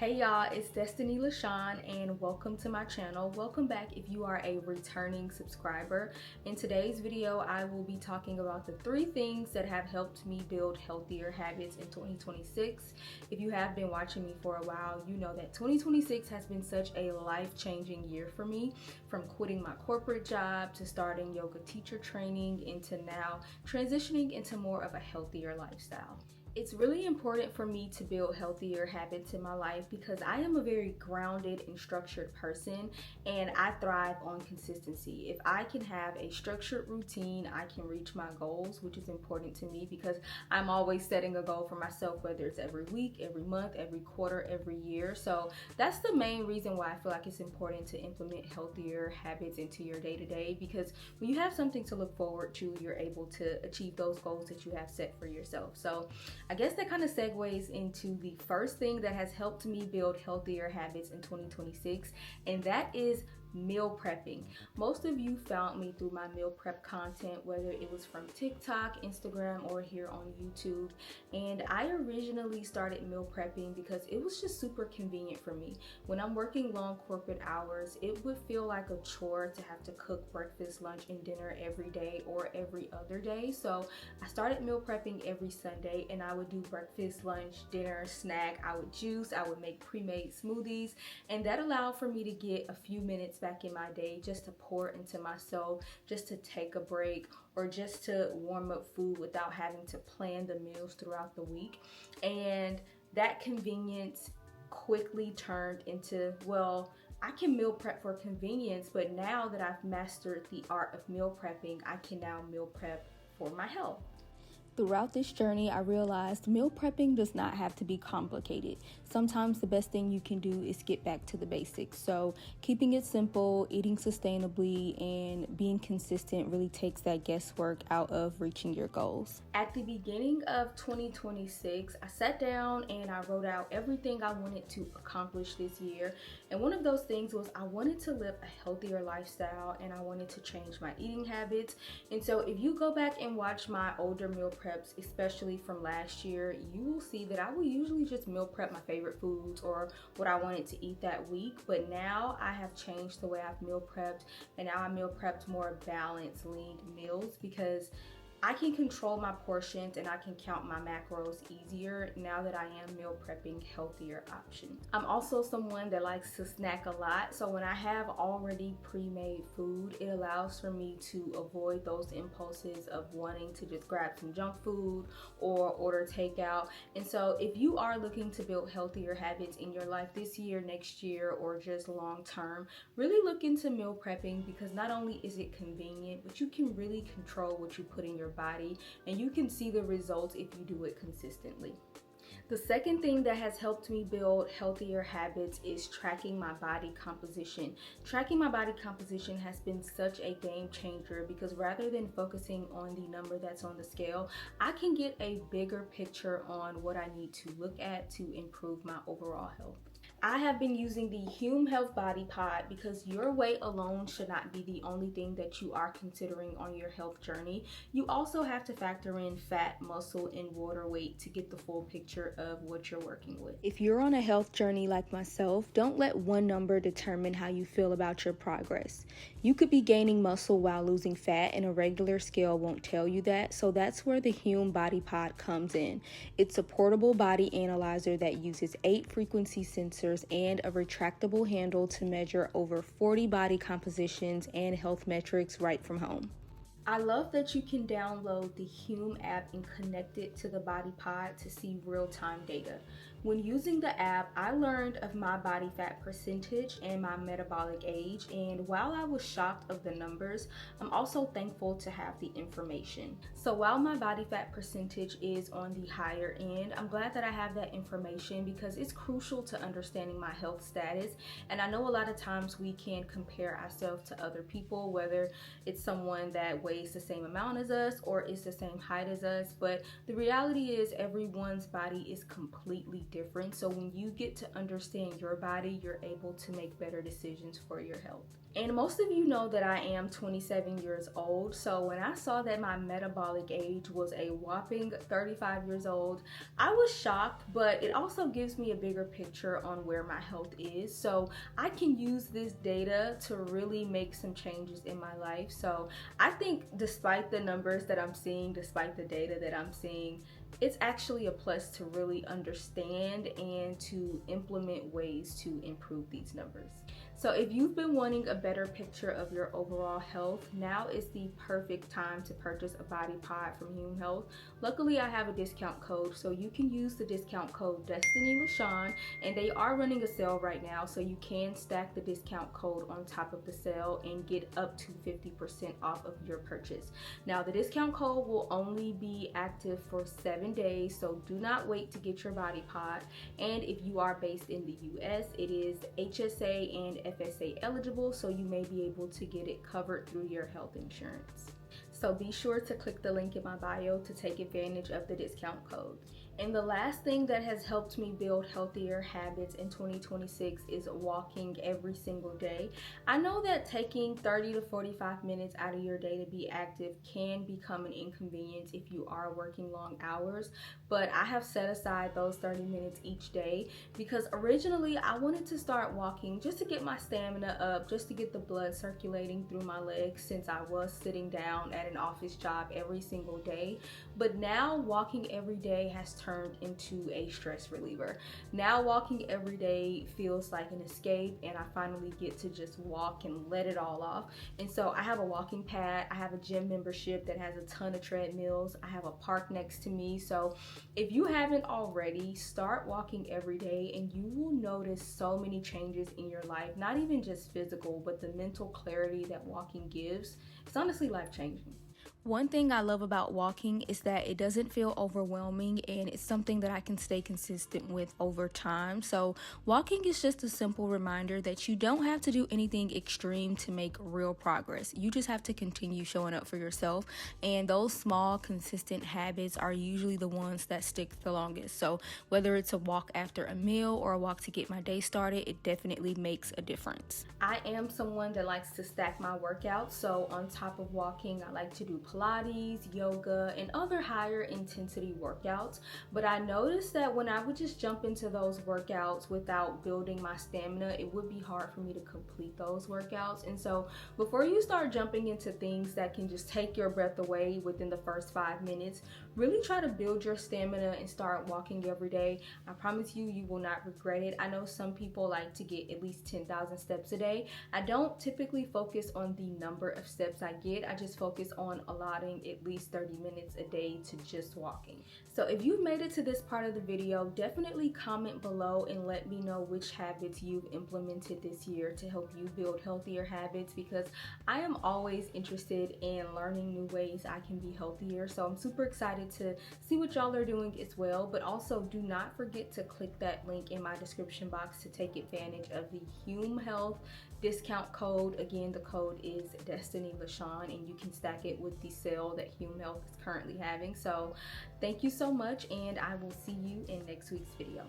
Hey y'all, it's destinyxlashan and welcome to my channel. Welcome back if you are a returning subscriber. In today's video, I will be talking about the 3 things that have helped me build healthier habits in 2026. If you have been watching me for a while, you know that 2026 has been such a life-changing year for me, from quitting my corporate job to starting yoga teacher training into now transitioning into more of a healthier lifestyle. It's really important for me to build healthier habits in my life because I am a very grounded and structured person, and I thrive on consistency. If I can have a structured routine, I can reach my goals, which is important to me because I'm always setting a goal for myself, whether it's every week, every month, every quarter, every year. So that's the main reason why I feel like it's important to implement healthier habits into your day-to-day, because when you have something to look forward to, you're able to achieve those goals that you have set for yourself. So I guess that kind of segues into the first thing that has helped me build healthier habits in 2026, and that is meal prepping. Most of you found me through my meal prep content, whether it was from TikTok, Instagram, or here on YouTube. And I originally started meal prepping because it was just super convenient for me. When I'm working long corporate hours, it would feel like a chore to have to cook breakfast, lunch, and dinner every day or every other day. So I started meal prepping every Sunday, and I would do breakfast, lunch, dinner, snack. I would juice, I would make pre-made smoothies, and that allowed for me to get a few minutes back in my day just to pour into myself, just to take a break, or just to warm up food without having to plan the meals throughout the week. And that convenience quickly turned into, well, I can meal prep for convenience, but now that I've mastered the art of meal prepping, I can now meal prep for my health. Throughout this journey, I realized meal prepping does not have to be complicated. Sometimes the best thing you can do is get back to the basics. So keeping it simple, eating sustainably, and being consistent really takes that guesswork out of reaching your goals. At the beginning of 2026, I sat down and I wrote out everything I wanted to accomplish this year. And one of those things was I wanted to live a healthier lifestyle, and I wanted to change my eating habits. And so if you go back and watch my older meal preps, especially from last year, you will see that I will usually just meal prep my favorite foods or what I wanted to eat that week. But now I have changed the way I've meal prepped, and now I meal prepped more balanced, lean meals because I can control my portions and I can count my macros easier now that I am meal prepping healthier options. I'm also someone that likes to snack a lot, so when I have already pre-made food, it allows for me to avoid those impulses of wanting to just grab some junk food or order takeout. And so if you are looking to build healthier habits in your life this year, next year, or just long term, really look into meal prepping, because not only is it convenient, but you can really control what you put in your body, and you can see the results if you do it consistently. The second thing that has helped me build healthier habits is tracking my body composition. Tracking my body composition has been such a game changer because rather than focusing on the number that's on the scale, I can get a bigger picture on what I need to look at to improve my overall health. I have been using the Hume Health Body Pod because your weight alone should not be the only thing that you are considering on your health journey. You also have to factor in fat, muscle, and water weight to get the full picture of what you're working with. If you're on a health journey like myself, don't let one number determine how you feel about your progress. You could be gaining muscle while losing fat, and a regular scale won't tell you that, so that's where the Hume Body Pod comes in. It's a portable body analyzer that uses 8 frequency sensors and a retractable handle to measure over 40 body compositions and health metrics right from home. I love that you can download the Hume app and connect it to the Body Pod to see real-time data. When using the app, I learned of my body fat percentage and my metabolic age, and while I was shocked of the numbers, I'm also thankful to have the information. So while my body fat percentage is on the higher end, I'm glad that I have that information because it's crucial to understanding my health status. And I know a lot of times we can compare ourselves to other people, whether it's someone that weighs the same amount as us or is the same height as us, but the reality is everyone's body is completely different. So when you get to understand your body, you're able to make better decisions for your health. And most of you know that I am 27 years old, so when I saw that my metabolic age was a whopping 35 years old, I was shocked, but it also gives me a bigger picture on where my health is. So I can use this data to really make some changes in my life. So I think despite the numbers that I'm seeing, despite the data that I'm seeing, it's actually a plus to really understand and to implement ways to improve these numbers. So if you've been wanting a better picture of your overall health, now is the perfect time to purchase a body pod from Hume Health. Luckily, I have a discount code, so you can use the discount code destinyxlashan, and they are running a sale right now, so you can stack the discount code on top of the sale and get up to 50% off of your purchase. Now, the discount code will only be active for 7 days, so do not wait to get your body pod. And if you are based in the US, it is HSA and FSA eligible, so you may be able to get it covered through your health insurance. So be sure to click the link in my bio to take advantage of the discount code. And the last thing that has helped me build healthier habits in 2026 is walking every single day. I know that taking 30 to 45 minutes out of your day to be active can become an inconvenience if you are working long hours, but I have set aside those 30 minutes each day because originally I wanted to start walking just to get my stamina up, just to get the blood circulating through my legs since I was sitting down at an office job every single day. But now walking every day has turned into a stress reliever. Now walking every day feels like an escape, and I finally get to just walk and let it all off. And so I have a walking pad, I have a gym membership that has a ton of treadmills, I have a park next to me. So if you haven't already, start walking every day and you will notice so many changes in your life, not even just physical, but the mental clarity that walking gives. It's honestly life-changing. One thing I love about walking is that it doesn't feel overwhelming, and it's something that I can stay consistent with over time. So walking is just a simple reminder that you don't have to do anything extreme to make real progress. You just have to continue showing up for yourself, and those small consistent habits are usually the ones that stick the longest. So whether it's a walk after a meal or a walk to get my day started, it definitely makes a difference. I am someone that likes to stack my workouts, so on top of walking, I like to do Pilates, yoga, and other higher intensity workouts. But I noticed that when I would just jump into those workouts without building my stamina, it would be hard for me to complete those workouts. And so before you start jumping into things that can just take your breath away within the first 5 minutes, really try to build your stamina and start walking every day. I promise you, you will not regret it. I know some people like to get at least 10,000 steps a day. I don't typically focus on the number of steps I get. I just focus on allotting at least 30 minutes a day to just walking. So if you've made it to this part of the video, definitely comment below and let me know which habits you've implemented this year to help you build healthier habits, because I am always interested in learning new ways I can be healthier. So I'm super excited to see what y'all are doing as well. But also do not forget to click that link in my description box to take advantage of the Hume Health discount code. Again, the code is destinyxlashan, and you can stack it with the sale that Hume Health is currently having. So thank you so much, and I will see you in next week's video.